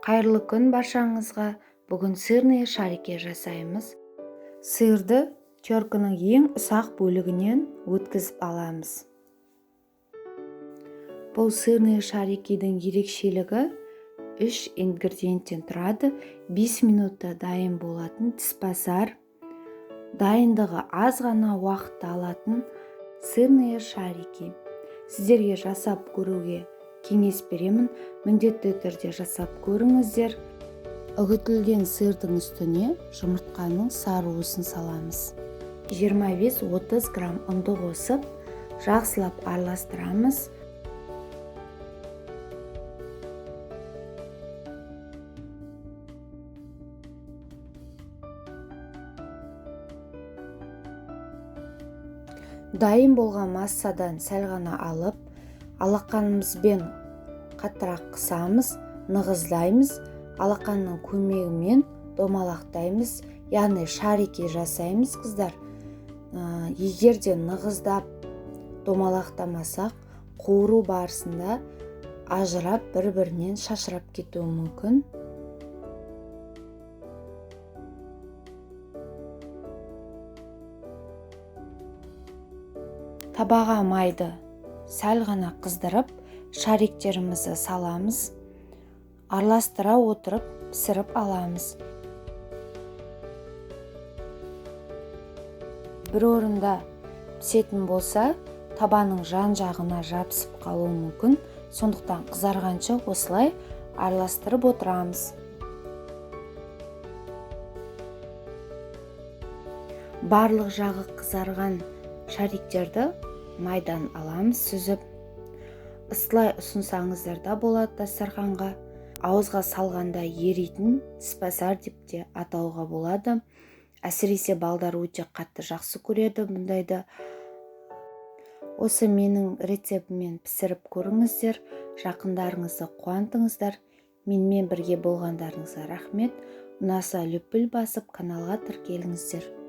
Қайырлы күн баршаңызға. Бүгін сырные шарики жасаймыз. Сырды теркінің ең ұсақ бөлігінен өткізіп аламыз. Бұл сырные шарикидің ерекшелігі 3 ингредиенттен тұрады. 5 минутта дайын болатын тіспазар, дайындығы аз ғана уақытты алатын сырные шарики. Сіздерге жасап көруге кеңес беремін. Міндетті түрде жасап көріңіздер. Үгітілген сырдың үстіне жұмыртқаның сары уысын саламыз. 25-30 грамм ұнды қосып, жақсылап араластырамыз. Дайын болған массадан сәл ғана алып, алақанымызбен қаттырақ қысамыз, нығыздаймыз. Алақанның көмегімен домалақтаймыз, яғни шарики жасаймыз, қыздар. Егер де нығыздап домалақтамасақ, қуыру барысында ажырап бір-бірінен шашырап кетуі мүмкін. Табаға майды сәл ғана қыздырып, шариктерімізді саламыз. Араластыра отырып пісіріп аламыз. Бір орында пісетін болса, табаның жан жағына жабысып қалуы мүмкін. Сондықтан қызарғанша осылай араластырып отырамыз. Барлық жағы қызарған шариктерді майдан аламыз, сүзіп. Ысылай ұсынсаңыздар да болады дастарханға. Ауызға салғанда еритін тіспазар деп те атауға болады. Әсіресе балдар өте қатты жақсы көреді бұндайды. Осы менің рецептіммен пісіріп көріңіздер. Жақындарыңызды қуантыңыздар. Менімен бірге болғандарыңызға рахмет. Ұнаса лүпіл басып каналға тіркеліңіздер.